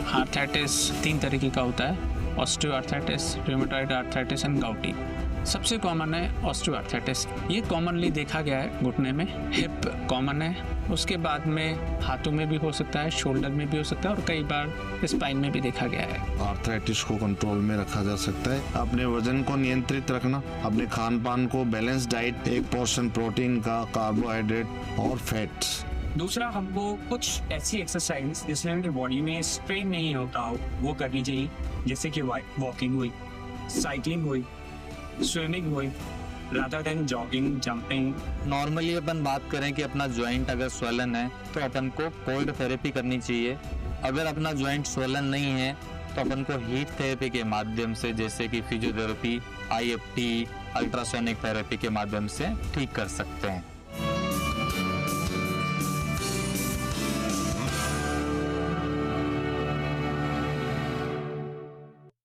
Arthritis 3 तरीके का होता है, ऑस्टियोआर्थराइटिस, रूमेटॉइड आर्थराइटिस एंड गाउटी। सबसे कॉमन है ऑस्टियोआर्थराइटिस। ये कॉमनली देखा गया है घुटने में, हिप कॉमन है, उसके बाद में हाथों में भी हो सकता है, शोल्डर में भी हो सकता है और कई बार स्पाइन में भी देखा गया है। आर्थराइटिस को कंट्रोल में रखा जा सकता है। अपने वजन को नियंत्रित रखना, अपने खान पान को बैलेंस डाइट, 1 पोर्शन प्रोटीन का, कार्बोहाइड्रेट और फैट्स। दूसरा, हमको कुछ ऐसी एक्सरसाइज जिसमें हमारी बॉडी में स्ट्रेन नहीं होता हो वो करनी चाहिए, जैसे कि वॉकिंग हुई, साइकिलिंग हुई, स्विमिंग हुई, rather than jogging, jumping. Normally अपन बात करें कि अपना जॉइंट अगर स्वलन है तो अपन को कोल्ड थेरेपी करनी चाहिए। अगर अपना जॉइंट स्वलन नहीं है तो अपन को हीट थेरेपी के माध्यम से, जैसे कि फिजियोथेरेपी, IFT, अल्ट्रासोनिक थेरेपी के माध्यम से ठीक कर सकते हैं।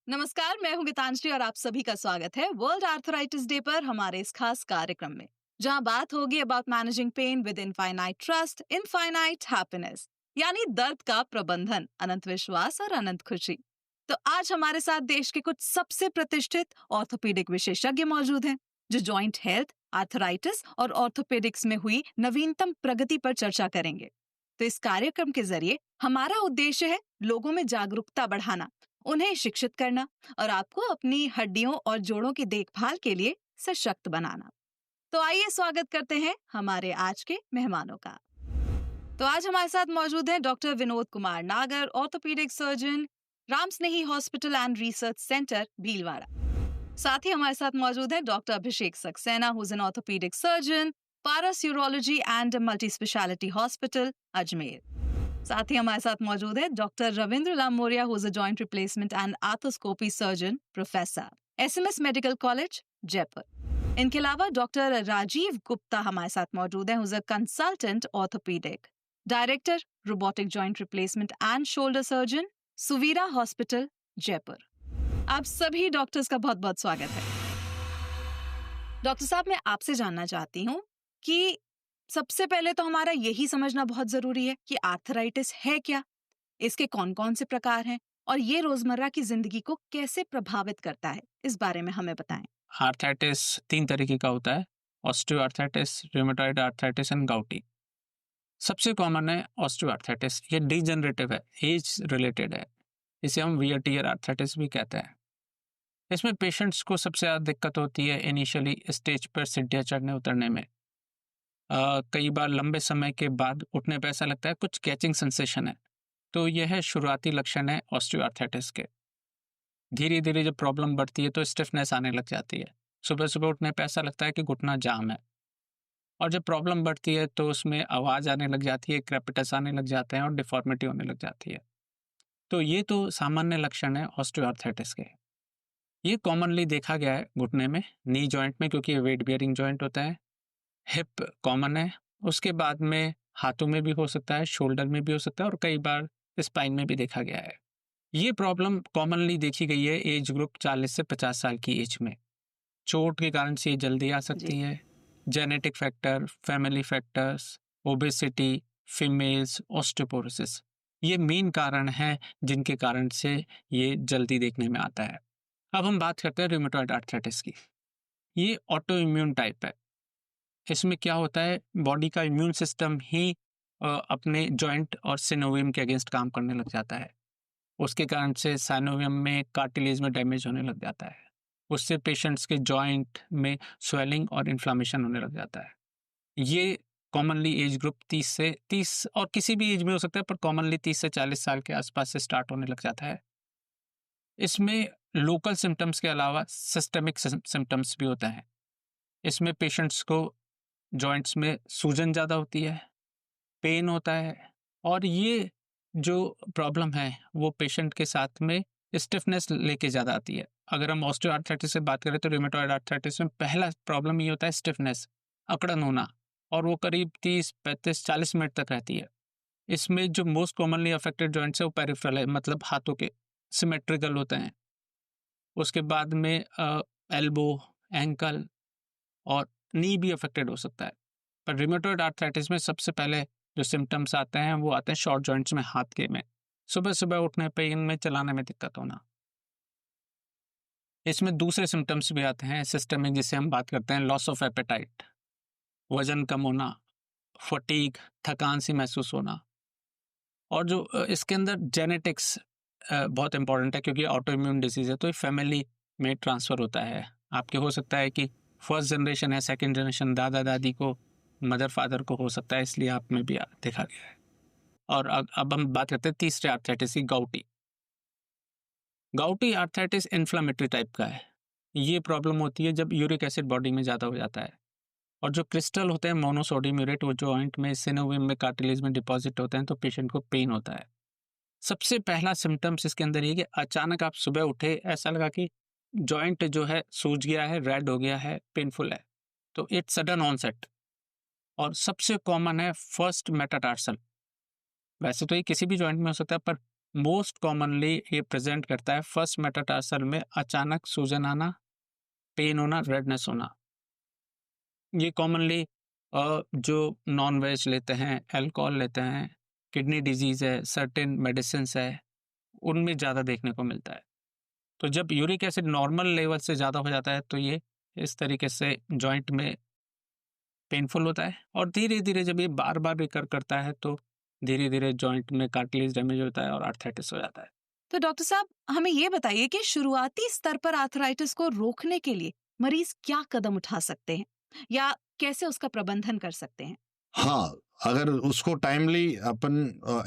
नमस्कार, मैं हूं गीतांजलि और आप सभी का स्वागत है वर्ल्ड आर्थराइटिस डे पर हमारे इस खास कार्यक्रम में, जहां बात होगी about managing pain with infinite trust, infinite happiness, यानी दर्द का प्रबंधन, अनंत विश्वास और अनंत खुशी। तो आज हमारे साथ देश के कुछ सबसे प्रतिष्ठित ऑर्थोपेडिक विशेषज्ञ मौजूद हैं, जो जॉइंट हेल्थ, आर्थराइटिस और ऑर्थोपेडिक्स में हुई नवीनतम प्रगति पर चर्चा करेंगे। तो इस कार्यक्रम के जरिए हमारा उद्देश्य है लोगों में जागरूकता बढ़ाना, उन्हें शिक्षित करना और आपको अपनी हड्डियों और जोड़ों की देखभाल के लिए सशक्त बनाना। तो आइए स्वागत करते हैं हमारे आज के मेहमानों का। तो आज हमारे साथ मौजूद हैं doctor Vinod Kumar Nagar, orthopaedic surgeon, Ram Snehi hospital and research centre, Bhilwara. साथ ही हमारे साथ मौजूद है doctor Abhishek Saxena, who is an orthopaedic surgeon, Paras urology and multi speciality hospital, Ajmer. साथ ही हमारे साथ मौजूद है doctor Ravindra Lamoria, who is a joint replacement and arthroscopy surgeon, professor, SMS medical college, Jaipur. इनके अलावा डॉक्टर राजीव गुप्ता हमारे साथ मौजूद हैं, who is a consultant orthopaedic, director, robotic joint replacement and shoulder surgeon, Suvira hospital, Jaipur. आप सभी डॉक्टर्स का बहुत बहुत स्वागत है। डॉक्टर साहब, मैं आपसे जानना चाहती हूँ कि सबसे पहले तो हमारा यही समझना बहुत जरूरी है कि आर्थराइटिस है क्या, इसके कौन कौन से प्रकार हैं और ये रोजमर्रा की जिंदगी को कैसे प्रभावित करता है, इस बारे में हमें बताएं। आर्थराइटिस 3 तरीके का होता है, ऑस्टियोआर्थराइटिस, रूमेटॉइड आर्थराइटिस एंड गाउटी। सबसे कॉमन है ऑस्टियोआर्थराइटिस। ये डिजेनरेटिव है, एज रिलेटेड है, इसे हम वियर टियर आर्थराइटिस भी कहते हैं। इसमें पेशेंट्स को सबसे ज़्यादा दिक्कत होती है इनिशियली स्टेज पर सीढ़ियाँ चढ़ने उतरने में। कई बार लंबे समय के बाद उठने पर ऐसा लगता है कुछ कैचिंग सेंसेशन है, तो यह है शुरुआती लक्षण है ऑस्टियोआर्थराइटिस के। धीरे धीरे जब प्रॉब्लम बढ़ती है तो स्टिफनेस आने लग जाती है, सुबह सुबह उठने पर ऐसा लगता है कि घुटना जाम है, और जब प्रॉब्लम बढ़ती है तो उसमें आवाज़ आने लग जाती है, क्रेपिटस आने लग जाते हैं और डिफॉर्मिटी होने लग जाती है। तो ये तो सामान्य लक्षण है ऑस्टियोआर्थराइटिस के। ये कॉमनली देखा गया है घुटने में, नी जॉइंट में, क्योंकि ये वेट बियरिंग जॉइंट होता है। हिप कॉमन है, उसके बाद में हाथों में भी हो सकता है, शोल्डर में भी हो सकता है और कई बार स्पाइन में भी देखा गया है। ये प्रॉब्लम कॉमनली देखी गई है एज ग्रुप 40 से 50 साल की एज में। चोट के कारण से ये जल्दी आ सकती है। Genetic factor, family factors, obesity, females, osteoporosis, ये मेन कारण हैं जिनके कारण से ये जल्दी देखने में आता है। अब हम बात करते हैं रूमेटॉइड आर्थराइटिस की। ये ऑटो इम्यून टाइप है। इसमें क्या होता है, बॉडी का इम्यून सिस्टम ही अपने जॉइंट और सिनोवियम के अगेंस्ट काम करने लग जाता है। उसके कारण से साइनोवियम में, कार्टिलेज में डैमेज होने लग जाता है। उससे पेशेंट्स के जॉइंट में स्वेलिंग और इन्फ्लामेशन होने लग जाता है। ये कॉमनली एज ग्रुप 30 और किसी भी एज में हो सकता है, पर कॉमनली 30 से 40 साल के आसपास से स्टार्ट होने लग जाता है। इसमें लोकल सिम्टम्स के अलावा सिस्टमिक सिम्टम्स भी होते हैं। इसमें पेशेंट्स को जॉइंट्स में सूजन ज़्यादा होती है, पेन होता है, और ये जो प्रॉब्लम है वो पेशेंट के साथ में स्टिफनेस लेके ज़्यादा आती है। अगर हम ऑस्टियोआर्थराइटिस से बात करें तो रूमेटॉइड आर्थराइटिस में पहला प्रॉब्लम ये होता है स्टिफनेस, अकड़न होना, और वो करीब 30, 35, 40 मिनट तक रहती है। इसमें जो मोस्ट कॉमनली अफेक्टेड जॉइंट्स है वो पेरिफेरल है, मतलब हाथों के सिमेट्रिकल होते हैं। उसके बाद में एल्बो, एंकल और नी भी अफेक्टेड हो सकता है। पर रूमेटॉइड आर्थराइटिस में सबसे पहले जो सिम्टम्स आते हैं वो आते हैं शॉर्ट जॉइंट्स में, हाथ के में सुबह सुबह उठने पे इनमें चलाने में दिक्कत होना। इसमें दूसरे सिम्टम्स भी आते हैं सिस्टमिक, जिसे हम बात करते हैं लॉस ऑफ एपेटाइट, वजन कम होना, फटीग, थकान सी महसूस होना। और जो इसके अंदर जेनेटिक्स बहुत इंपॉर्टेंट है, क्योंकि ऑटो इम्यून डिजीज है तो ये फैमिली में ट्रांसफ़र होता है। आपके हो सकता है कि फर्स्ट जनरेशन है, सेकंड जनरेशन दादा दादी को, मदर फादर को हो सकता है, इसलिए आप में भी देखा गया है। और अब हम बात करते हैं तीसरे आर्थराइटिस की, गाउटी। गाउटी आर्थराइटिस इन्फ्लामेटरी टाइप का है। ये प्रॉब्लम होती है जब यूरिक एसिड बॉडी में ज़्यादा हो जाता है, और जो क्रिस्टल होते हैं मोनोसोडियम यूरेट, वो जॉइंट में, सिनोवियम में, कार्टिलेज में डिपॉजिट होते हैं, तो पेशेंट को पेन होता है। सबसे पहला सिम्टम्स इसके अंदर ये कि अचानक आप सुबह उठे, ऐसा लगा कि जॉइंट जो है सूज गया है, रेड हो गया है, पेनफुल है, तो इट्स सडन ऑनसेट। और सबसे कॉमन है फर्स्ट मेटाटार्सल। वैसे तो ये किसी भी जॉइंट में हो सकता है, पर मोस्ट कॉमनली ये प्रेजेंट करता है फर्स्ट मेटाटार्सल में अचानक सूजन आना, पेन होना, रेडनेस होना। ये कॉमनली जो नॉन वेज लेते हैं, अल्कोहल लेते हैं, किडनी डिजीज़ है, सर्टेन मेडिसिन है, उनमें ज़्यादा देखने को मिलता है। तो जब यूरिक एसिड नॉर्मल लेवल से ज़्यादा हो जाता है तो ये इस तरीके से जॉइंट में पेनफुल होता है, और धीरे धीरे जब ये बार बार रिकर करता है तो धीरे धीरे जॉइंट में कार्टिलेज डैमेज होता है और आर्थराइटिस हो जाता है। तो डॉक्टर साहब, हमें ये बताइए कि शुरुआती स्तर पर आर्थराइटिस को रोकने के लिए मरीज क्या कदम उठा सकते हैं या कैसे उसका प्रबंधन कर सकते हैं? हाँ, अगर उसको टाइमली अपन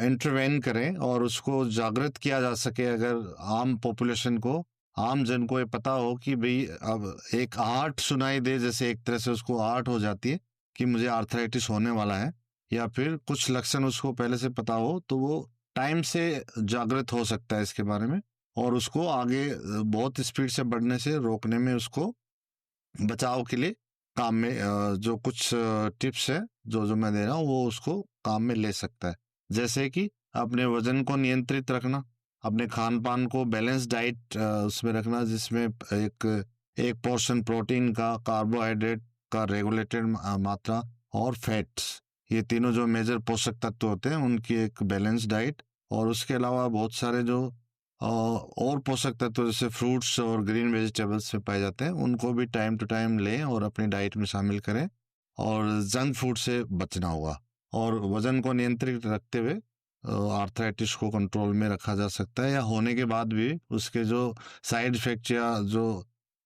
इंटरवेन करें और उसको जागृत किया जा सके, अगर आम पॉपुलेशन को, आम जन को ये पता हो कि भाई अब एक आहट सुनाई दे, जैसे एक तरह से उसको आहट हो जाती है कि मुझे आर्थराइटिस होने वाला है, या फिर कुछ लक्षण उसको पहले से पता हो, तो वो टाइम से जागृत हो सकता है इसके बारे में, और उसको आगे बहुत स्पीड से बढ़ने से रोकने में, उसको बचाव के लिए काम में जो कुछ टिप्स है जो मैं दे रहा हूँ, वो उसको काम में ले सकता है। जैसे कि अपने वजन को नियंत्रित रखना, अपने खान पान को बैलेंस डाइट उसमें रखना, जिसमें एक पोर्शन प्रोटीन का, कार्बोहाइड्रेट का रेगुलेटेड मात्रा, और फैट्स, ये तीनों जो मेजर पोषक तत्व होते हैं उनकी एक बैलेंस डाइट। और उसके अलावा बहुत सारे जो और पोषक तत्व जैसे फ्रूट्स और ग्रीन वेजिटेबल्स में पाए जाते हैं, उनको भी टाइम टू टाइम लें और अपनी डाइट में शामिल करें, और जंक फूड से बचना होगा। और वजन को नियंत्रित रखते हुए आर्थराइटिस को कंट्रोल में रखा जा सकता है, या होने के बाद भी उसके जो साइड इफेक्ट या जो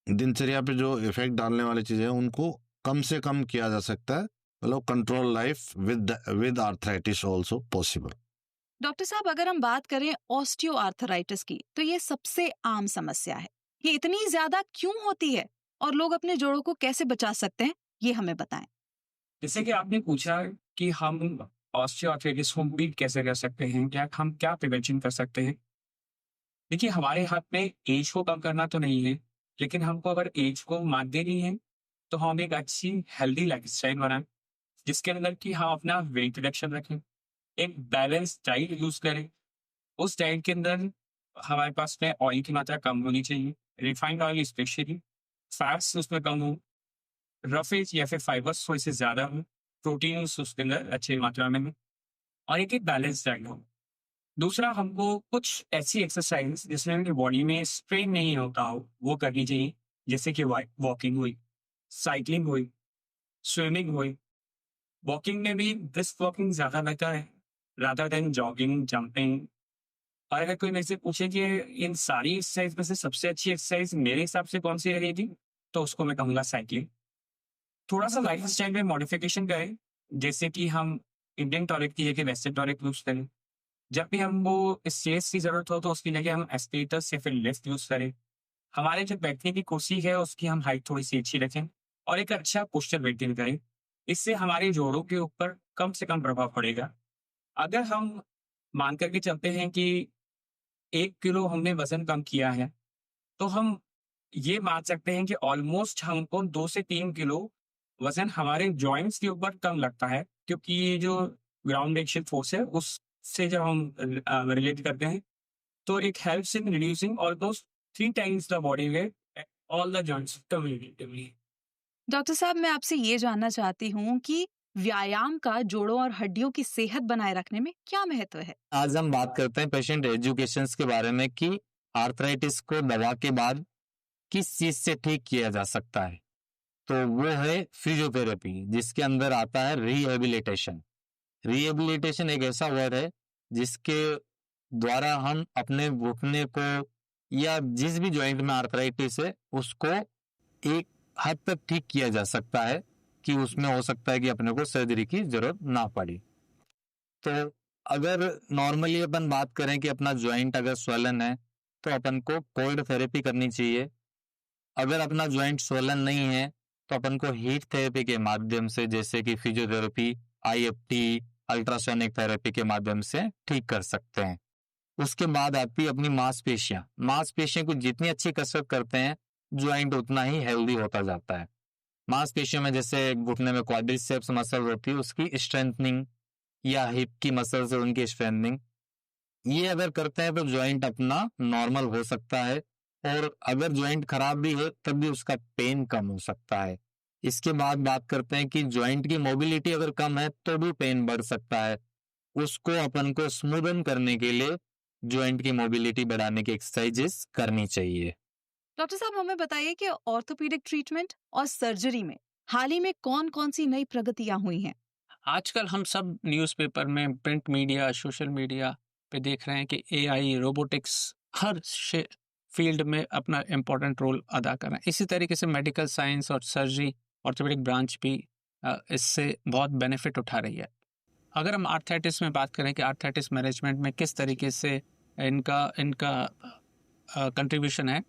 दिनचर्या पे जो इफेक्ट डालने वाली चीज़ें हैं उनको कम से कम किया जा सकता है। मतलब control life with arthritis also possible. Doctor साहब, अगर हम बात करें ऑस्टियोआर्थराइटिस की, तो ये सबसे आम समस्या है। ये इतनी ज्यादा क्यों होती है और लोग अपने जोड़ों को कैसे बचा सकते हैं, ये हमें बताएं। जैसे कि आपने पूछा कि हम ऑस्टियोआर्थराइटिस को बीट कैसे कर सकते हैं, क्या हम क्या प्रिवेंशन कर सकते हैं। देखिए, हमारे हाथ में एज को कम करना तो नहीं है, लेकिन हमको अगर एज को मात देनी है तो हम एक अच्छी हेल्दी लाइफस्टाइल बनाएं, जिसके अंदर कि हम अपना वेट रिडक्शन रखें, एक बैलेंस डाइट यूज करें। उस डाइट के अंदर हमारे पास में ऑयल की मात्रा कम होनी चाहिए, रिफाइंड ऑयल स्पेशली, फैट्स उसमें कम हो, रफेज या फिर फाइबर्स थोड़े से ज़्यादा हो, प्रोटीन उसके अंदर अच्छी मात्रा में हो, और एक बैलेंस डाइट हो। दूसरा, हमको कुछ ऐसी एक्सरसाइज जिसमें हमारी बॉडी में स्ट्रेन नहीं होता हो वो करनी चाहिए, जैसे कि वॉकिंग हुई, साइकिलिंग हुई, स्विमिंग हुई। वॉकिंग में भी ब्रिस्क वॉकिंग ज़्यादा बेहतर है रादर देन जॉगिंग, जंपिंग। और अगर कोई मेरे से पूछे कि इन सारी एक्सरसाइज में से सबसे अच्छी एक्सरसाइज मेरे हिसाब से कौन सी रहेगी, तो उसको मैं कहूँगा साइकिलिंग। थोड़ा सा लाइफ स्टाइल में मॉडिफिकेशन करें, जैसे कि हम इंडियन टॉयलेट की जगह वेस्टर्न टॉयलेट यूज करें। जब भी हमको स्टेज की जरूरत हो तो उसकी जगह हम एस्केलेटर्स या फिर लिफ्ट यूज करें। हमारे जो बैठने की कुर्सी है उसकी हम हाइट थोड़ी सी अच्छी रखें, और एक अच्छा पोस्चर मेंटेन करें। इससे हमारे जोड़ों के ऊपर कम से कम प्रभाव पड़ेगा। अगर हम मान करके चलते हैं कि 1 किलो हमने वजन कम किया है, तो हम ये मान सकते हैं कि ऑलमोस्ट हमको 2 से 3 किलो वजन हमारे जॉइंट्स के ऊपर कम लगता है, क्योंकि ये जो ग्राउंड एक्शन फोर्स है उससे जब हम रिलेट करते हैं, तो it helps in reducing almost 3 times the body weight all the joints communicatively. Doctor साहब, मैं आपसे ये जानना चाहती हूँ कि व्यायाम का जोड़ों और हड्डियों की सेहत बनाए रखने में क्या महत्व है? आज हम बात करते हैं पेशेंट एजुकेशन के बारे में कि आर्थराइटिस को दवा के बाद किस चीज से ठीक किया जा सकता है। तो वो है फिजियोथेरेपी, जिसके अंदर आता है रिहेबिलिटेशन। रिहेबिलिटेशन एक ऐसा वर्ड है जिसके द्वारा हम अपने घुटने को या जिस भी जॉइंट में आर्थराइटिस है उसको एक हद तक ठीक किया जा सकता है कि उसमें हो सकता है कि अपने को सर्जरी की जरूरत ना पड़े। तो अगर नॉर्मली अपन बात करें कि अपना जॉइंट अगर स्वलन है तो अपन को कोल्ड थेरेपी करनी चाहिए। अगर अपना जॉइंट स्वलन नहीं है तो अपन को हीट थेरेपी के माध्यम से, जैसे कि फिजियोथेरेपी, आईएफटी, अल्ट्रासोनिक थेरेपी के माध्यम से ठीक कर सकते हैं। उसके बाद आती है अपनी मांसपेशियां। मांसपेशियों को जितनी अच्छी कसरत करते हैं ज्वाइंट उतना ही हेल्दी होता जाता है। मांसपेशियों में जैसे घुटने में क्वाड्रिसेप्स मसल होती है, उसकी स्ट्रेंथनिंग, या हिप की मसल से उनकी स्ट्रेंथनिंग, ये अगर करते हैं तो ज्वाइंट अपना नॉर्मल हो सकता है। और अगर ज्वाइंट खराब भी है तब भी उसका पेन कम हो सकता है। इसके बाद बात करते हैं कि ज्वाइंट की मोबिलिटी अगर कम है तो भी पेन बढ़ सकता है। उसको अपन को स्मूदन करने के लिए ज्वाइंट की मोबिलिटी बढ़ाने की एक्सरसाइजेस करनी चाहिए। डॉक्टर साहब, हमें बताइए कि ऑर्थोपेडिक ट्रीटमेंट और सर्जरी में हाल ही में कौन-कौन सी नई प्रगतियां हुई हैं? आजकल हम सब न्यूज़पेपर में, प्रिंट मीडिया, सोशल मीडिया पे देख रहे हैं कि एआई, रोबोटिक्स हर फील्ड में अपना इम्पोर्टेंट रोल अदा कर रहे हैं। इसी तरीके से मेडिकल साइंस और सर्जरी, ऑर्थोपेडिक ब्रांच भी इससे बहुत बेनिफिट उठा रही है। अगर हम आर्थराइटिस में बात करें कि आर्थराइटिस मैनेजमेंट में किस तरीके से इनका कंट्रीब्यूशन है,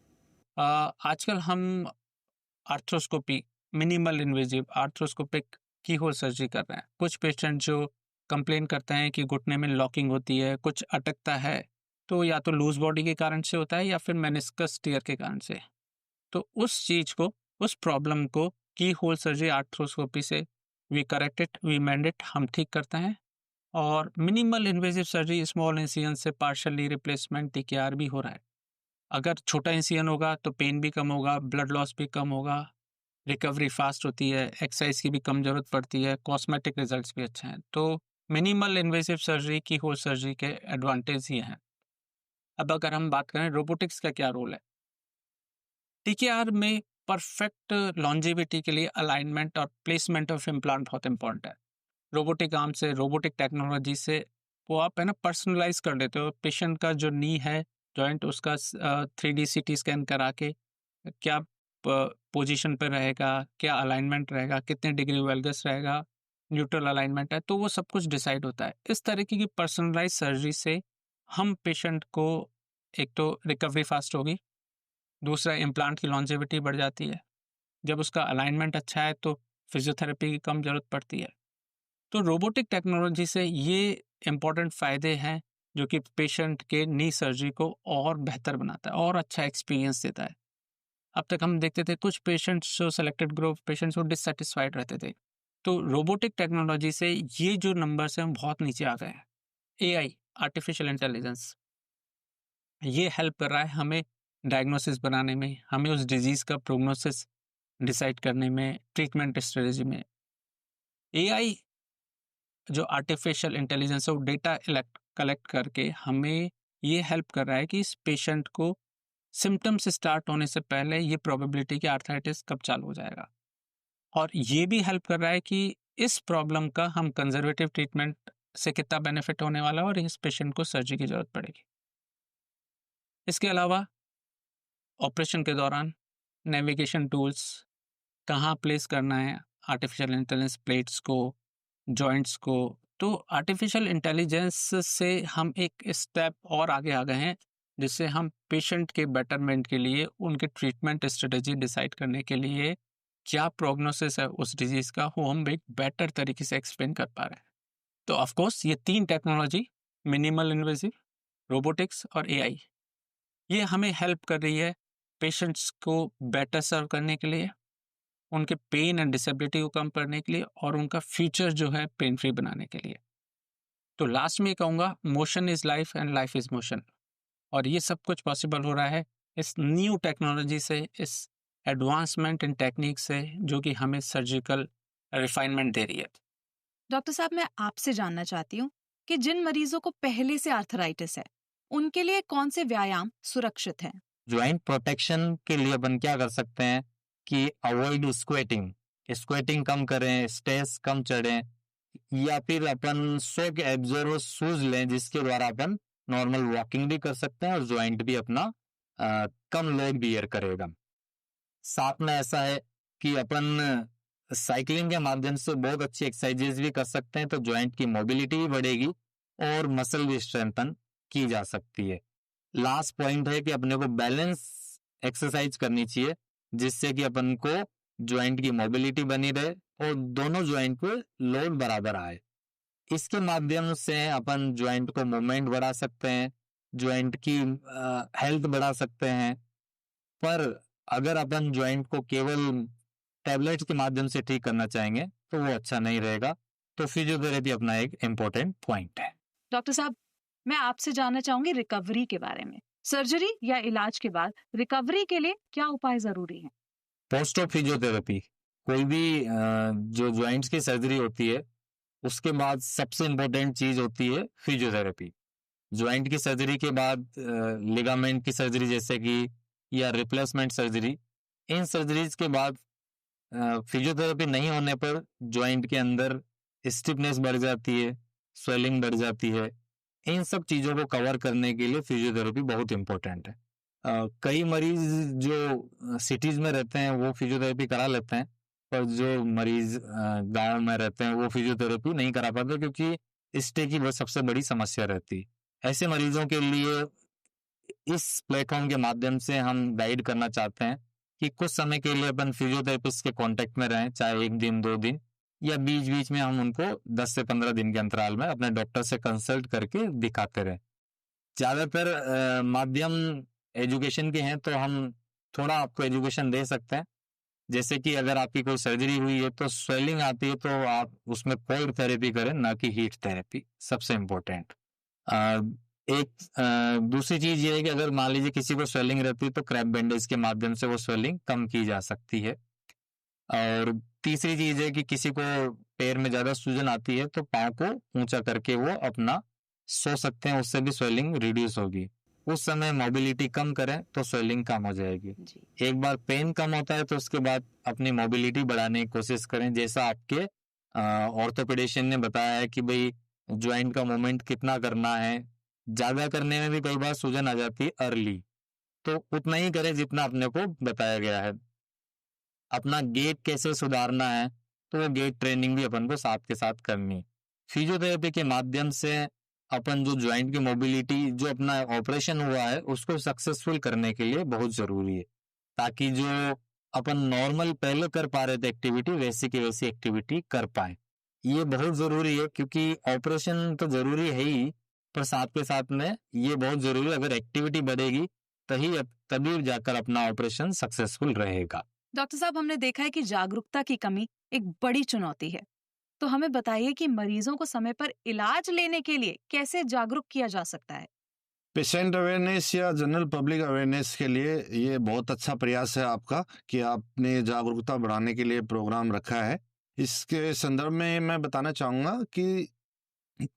आजकल हम आर्थ्रोस्कोपी, मिनिमल इन्वेजिव आर्थ्रोस्कोपिक की होल सर्जरी कर रहे हैं। कुछ पेशेंट जो कंप्लेन करते हैं कि घुटने में लॉकिंग होती है, कुछ अटकता है, तो या तो लूज बॉडी के कारण से होता है या फिर मेनिस्कस टियर के कारण से। तो उस चीज़ को, उस प्रॉब्लम को की होल सर्जरी आर्थ्रोस्कोपी से we correct it, we mend it, हम ठीक करते हैं। और minimal invasive surgery, small incision से पार्शली रिप्लेसमेंट टीकेआर भी हो रहा है। अगर छोटा इंसिजन होगा तो पेन भी कम होगा, ब्लड लॉस भी कम होगा, रिकवरी फास्ट होती है, एक्सरसाइज की भी कम जरूरत पड़ती है, कॉस्मेटिक रिजल्ट्स भी अच्छे हैं। तो मिनिमल इन्वेसिव सर्जरी की होल सर्जरी के एडवांटेज ये हैं। अब अगर हम बात करें रोबोटिक्स का क्या रोल है, टीकेआर में परफेक्ट लॉन्जेविटी के लिए अलाइनमेंट और प्लेसमेंट ऑफ इम्प्लांट बहुत इंपॉर्टेंट है। रोबोटिक आर्म से, रोबोटिक टेक्नोलॉजी से वो आप है ना पर्सनलाइज कर देते हो। पेशेंट का जो नी है, जॉइंट, उसका 3D CT स्कैन करा के क्या पोजीशन पर रहेगा, क्या अलाइनमेंट रहेगा, कितने डिग्री वेल्गस रहेगा, न्यूट्रल अलाइनमेंट है, तो वो सब कुछ डिसाइड होता है। इस तरीके की पर्सनलाइज सर्जरी से हम पेशेंट को, एक तो रिकवरी फास्ट होगी, दूसरा इम्प्लांट की लॉन्जेविटी बढ़ जाती है। जब उसका अलाइनमेंट अच्छा है तो फिजियोथेरेपी की कम जरूरत पड़ती है। तो रोबोटिक टेक्नोलॉजी से ये इम्पॉर्टेंट फ़ायदे हैं जो कि पेशेंट के नी सर्जरी को और बेहतर बनाता है और अच्छा एक्सपीरियंस देता है। अब तक हम देखते थे कुछ पेशेंट्स, जो सेलेक्टेड ग्रुप पेशेंट्स, वो डिससेटिस्फाइड रहते थे। तो रोबोटिक टेक्नोलॉजी से ये जो नंबर्स हैं बहुत नीचे आ गए हैं। एआई, आर्टिफिशियल इंटेलिजेंस, ये हेल्प कर रहा है हमें डायग्नोसिस बनाने में, हमें उस डिजीज़ का प्रोग्नोसिस डिसाइड करने में, ट्रीटमेंट स्ट्रेटजी में। एआई जो आर्टिफिशियल इंटेलिजेंस है वो डेटा कलेक्ट करके हमें ये हेल्प कर रहा है कि इस पेशेंट को सिम्टम्स स्टार्ट होने से पहले ये प्रोबेबिलिटी कि आर्थराइटिस कब चालू हो जाएगा, और ये भी हेल्प कर रहा है कि इस प्रॉब्लम का हम कंजर्वेटिव ट्रीटमेंट से कितना बेनिफिट होने वाला है और इस पेशेंट को सर्जरी की जरूरत पड़ेगी। इसके अलावा ऑपरेशन के दौरान नेविगेशन टूल्स, कहाँ प्लेस करना है आर्टिफिशियल इंटेलिजेंस प्लेट्स को, जॉइंट्स को, तो आर्टिफिशियल इंटेलिजेंस से हम एक स्टेप और आगे आ गए हैं, जिससे हम पेशेंट के बेटरमेंट के लिए, उनके ट्रीटमेंट स्ट्रेटजी डिसाइड करने के लिए क्या प्रोग्नोसिस है उस डिजीज़ का, वो हम एक बेटर तरीके से एक्सप्लेन कर पा रहे हैं। तो ऑफ कोर्स ये 3 टेक्नोलॉजी, मिनिमल इन्वेजिव, रोबोटिक्स और एआई, ये हमें हेल्प कर रही है पेशेंट्स को बेटर सर्व करने के लिए, उनके पेन एंड डिसेबिलिटी को कम करने के लिए, और उनका फ्यूचर जो है पेन फ्री बनाने के लिए। तो लास्ट में कहूँगा, motion is life and life is motion, और ये सब कुछ पॉसिबल हो रहा है इस न्यू टेक्नोलॉजी से, इस एडवांसमेंट इन टेक्निक से, जो कि हमें सर्जिकल रिफाइनमेंट दे रही है। डॉक्टर साहब, मैं आपसे जानना चाहती हूँ कि जिन मरीजों को पहले से आर्थराइटिस है, उनके लिए कौन से व्यायाम सुरक्षित हैं? ज्वाइंट प्रोटेक्शन के लिए अपन क्या कर सकते हैं कि अवॉइड स्क्वेटिंग, स्क्वेटिंग कम करें, स्टेयर्स कम चढ़ें, या फिर अपन शॉक एब्जॉर्बर शूज लें जिसके द्वारा अपन नॉर्मल वॉकिंग भी कर सकते हैं और ज्वाइंट भी अपना कम लोड बियर करेगा। साथ में ऐसा है कि अपन साइकिलिंग के माध्यम से बहुत अच्छी एक्सरसाइजेस भी कर सकते हैं, तो ज्वाइंट की मोबिलिटी भी बढ़ेगी और मसल भी स्ट्रेंथन की जा सकती है। लास्ट पॉइंट है कि अपने को बैलेंस एक्सरसाइज करनी चाहिए जिससे कि अपन को ज्वाइंट की मोबिलिटी बनी रहे और दोनों ज्वाइंट पे लोड बराबर आए। इसके माध्यम से अपन ज्वाइंट को मूवमेंट बढ़ा सकते हैं, ज्वाइंट की हेल्थ बढ़ा सकते हैं। पर अगर अपन ज्वाइंट को केवल टैबलेट्स के माध्यम से ठीक करना चाहेंगे तो वो अच्छा नहीं रहेगा, तो फिजियोथेरेपी अपना एक इम्पोर्टेंट पॉइंट है। डॉक्टर साहब, मैं आपसे जानना चाहूंगी रिकवरी के बारे में। सर्जरी या इलाज के बाद रिकवरी के लिए क्या उपाय जरूरी हैं? पोस्ट ऑफ फिजियोथेरेपी, कोई भी जो ज्वाइंट्स की सर्जरी होती है उसके बाद सबसे इम्पोर्टेंट चीज होती है फिजियोथेरेपी। ज्वाइंट की सर्जरी के बाद लिगामेंट की सर्जरी जैसे कि या रिप्लेसमेंट सर्जरी, इन सर्जरीज के बाद फिजियोथेरेपी नहीं होने पर ज्वाइंट के अंदर स्टिफनेस बढ़ जाती है, स्वेलिंग बढ़ जाती है। इन सब चीजों को कवर करने के लिए फिजियोथेरेपी बहुत इंपॉर्टेंट है। कई मरीज जो सिटीज में रहते हैं वो फिजियोथेरेपी करा लेते हैं, पर जो मरीज गांव में रहते हैं वो फिजियोथेरेपी नहीं करा पाते क्योंकि स्टे की वो सबसे बड़ी समस्या रहती है। ऐसे मरीजों के लिए इस प्लेटफॉर्म के माध्यम से हम गाइड करना चाहते हैं कि कुछ समय के लिए अपन फिजियोथेरेपिस्ट के कांटेक्ट में रहें, चाहे 1 दिन 2 दिन, या बीच बीच में हम उनको 10 से 15 दिन के अंतराल में अपने डॉक्टर से कंसल्ट करके दिखाते रहें। ज्यादातर माध्यम एजुकेशन के हैं तो हम थोड़ा आपको एजुकेशन दे सकते हैं, जैसे कि अगर आपकी कोई सर्जरी हुई है तो स्वेलिंग आती है तो आप उसमें कोल्ड थेरेपी करें, ना कि हीट थेरेपी, सबसे इम्पोर्टेंट। दूसरी चीज ये है कि अगर मान लीजिए किसी को स्वेलिंग रहती है तो क्रैप बैंडेज के माध्यम से वो स्वेलिंग कम की जा सकती है। और तीसरी चीज है कि किसी को पैर में ज्यादा सूजन आती है तो पाँव को ऊंचा करके वो अपना सो सकते हैं, उससे भी स्वेलिंग रिड्यूस होगी। उस समय मोबिलिटी कम करें तो स्वेलिंग कम हो जाएगी। एक बार पेन कम होता है तो उसके बाद अपनी मोबिलिटी बढ़ाने की कोशिश करें, जैसा आपके ऑर्थोपेडिशियन ने बताया है कि भाई ज्वाइंट का मूवमेंट कितना करना है। ज्यादा करने में भी कई बार सूजन आ जाती है अर्ली, तो उतना ही करें जितना अपने को बताया गया है। अपना गेट कैसे सुधारना है तो वो गेट ट्रेनिंग भी अपन को साथ के साथ करनी। फिजियोथेरेपी के माध्यम से अपन जो ज्वाइंट की मोबिलिटी, जो अपना ऑपरेशन हुआ है उसको सक्सेसफुल करने के लिए बहुत जरूरी है, ताकि जो अपन नॉर्मल पहले कर पा रहे थे एक्टिविटी वैसी की वैसी एक्टिविटी कर पाए। ये बहुत जरूरी है क्योंकि ऑपरेशन तो जरूरी है ही, पर साथ के साथ में ये बहुत जरूरी है, अगर एक्टिविटी बढ़ेगी तभी जाकर अपना ऑपरेशन सक्सेसफुल रहेगा। डॉक्टर साहब, हमने देखा है कि जागरूकता की कमी एक बड़ी चुनौती है, तो हमें बताइए कि मरीजों को समय पर इलाज लेने के लिए कैसे जागरूक किया जा सकता है? पेशेंट अवेयरनेस या जनरल पब्लिक अवेयरनेस के लिए ये बहुत अच्छा प्रयास है आपका कि आपने जागरूकता बढ़ाने के लिए प्रोग्राम रखा है। इसके संदर्भ में मैं बताना चाहूँगा कि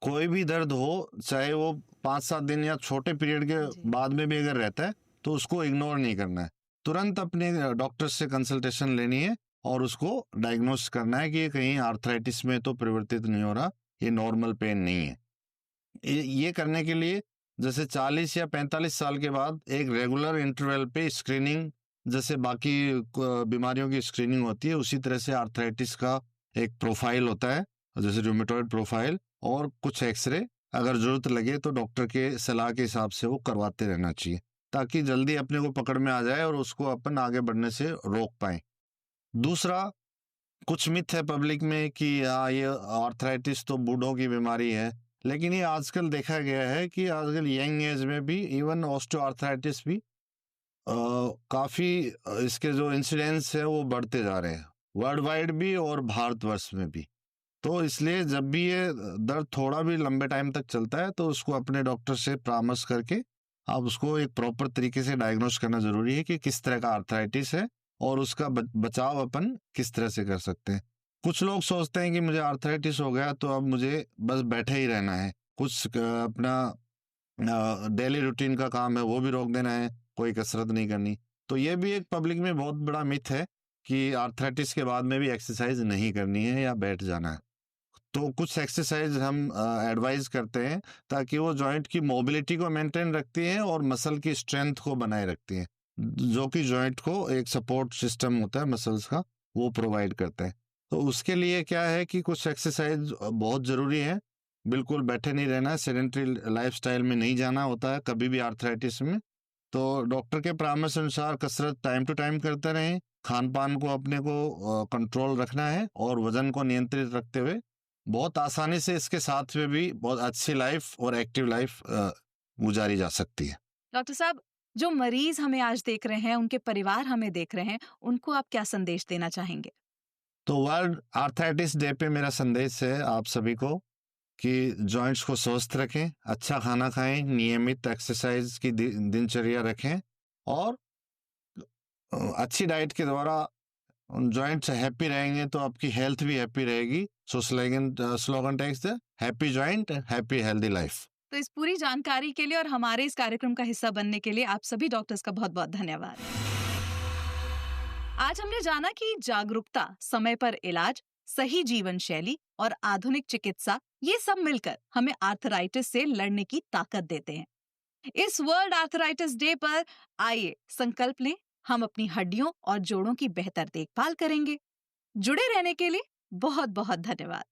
कोई भी दर्द हो, चाहे वो 5-7 दिन या छोटे पीरियड के बाद में भी अगर रहता है तो उसको इग्नोर नहीं करना है। तुरंत अपने डॉक्टर से कंसल्टेशन लेनी है और उसको डायग्नोस करना है कि कहीं आर्थराइटिस में तो परिवर्तित नहीं हो रहा, ये नॉर्मल पेन नहीं है। ये करने के लिए जैसे 40 या 45 साल के बाद एक रेगुलर इंटरवल पे स्क्रीनिंग, जैसे बाकी बीमारियों की स्क्रीनिंग होती है उसी तरह से आर्थराइटिस का एक प्रोफाइल होता है, जैसे रूमेटॉइड प्रोफाइल, और कुछ एक्सरे अगर जरूरत लगे तो डॉक्टर के सलाह के हिसाब से वो करवाते रहना चाहिए, ताकि जल्दी अपने को पकड़ में आ जाए और उसको अपन आगे बढ़ने से रोक पाए। दूसरा, कुछ मिथ है पब्लिक में कि ये आर्थराइटिस तो बूढ़ों की बीमारी है, लेकिन ये आजकल देखा गया है कि आजकल यंग एज में भी इवन ऑस्टियोआर्थराइटिस भी काफी इसके जो इंसिडेंस है वो बढ़ते जा रहे हैं, वर्ल्ड वाइड भी और भारतवर्ष में भी। तो इसलिए जब भी ये दर्द थोड़ा भी लंबे टाइम तक चलता है तो उसको अपने डॉक्टर से परामर्श करके आप उसको एक प्रॉपर तरीके से डायग्नोस करना जरूरी है कि किस तरह का आर्थराइटिस है और उसका बचाव अपन किस तरह से कर सकते हैं। कुछ लोग सोचते हैं कि मुझे आर्थराइटिस हो गया तो अब मुझे बस बैठे ही रहना है, कुछ अपना डेली रूटीन का काम है वो भी रोक देना है, कोई कसरत नहीं करनी। तो ये भी एक पब्लिक में बहुत बड़ा मिथ है कि आर्थराइटिस के बाद में भी एक्सरसाइज नहीं करनी है या बैठ जाना है। तो कुछ एक्सरसाइज हम एडवाइज करते हैं ताकि वो जॉइंट की मोबिलिटी को मेंटेन रखती हैं और मसल की स्ट्रेंथ को बनाए रखती हैं, जो कि जॉइंट को एक सपोर्ट सिस्टम होता है मसल्स का, वो प्रोवाइड करते हैं। तो उसके लिए क्या है कि कुछ एक्सरसाइज बहुत ज़रूरी है, बिल्कुल बैठे नहीं रहना, सेडेंटरी लाइफस्टाइल में नहीं जाना होता है कभी भी आर्थराइटिस में। तो डॉक्टर के परामर्श अनुसार कसरत टाइम टू टाइम करते रहें, खान पान को अपने को कंट्रोल रखना है और वजन को नियंत्रित रखते हुए बहुत आसानी से इसके साथ में भी बहुत अच्छी लाइफ और एक्टिव लाइफ गुजारी जा सकती है। डॉक्टर साहब, जो मरीज हमें आज देख रहे हैं, उनके परिवार हमें देख रहे हैं, उनको आप क्या संदेश देना चाहेंगे? तो वर्ल्ड आर्थराइटिस डे पे मेरा संदेश है आप सभी को कि जॉइंट्स को स्वस्थ रखें, अच्छा खाना खाएं, नियमित एक्सरसाइज की दिनचर्या रखें और अच्छी डाइट के द्वारा जॉइंट्स हैप्पी रहेंगे तो आपकी हेल्थ भी हैप्पी रहेगी। सो स्लोगन टेक्स्ट है happy joint happy healthy life. तो इस पूरी जानकारी के लिए और हमारे इस कार्यक्रम का हिस्सा बनने के लिए आप सभी डॉक्टर्स का बहुत बहुत धन्यवाद। आज हमने जाना कि जागरूकता, समय पर इलाज, सही जीवन शैली और आधुनिक चिकित्सा, ये सब मिलकर हमें आर्थराइटिस से लड़ने की ताकत देते हैं। इस वर्ल्ड आर्थराइटिस डे पर आइए संकल्प लें, हम अपनी हड्डियों और जोड़ों की बेहतर देखभाल करेंगे। जुड़े रहने के लिए बहुत बहुत धन्यवाद।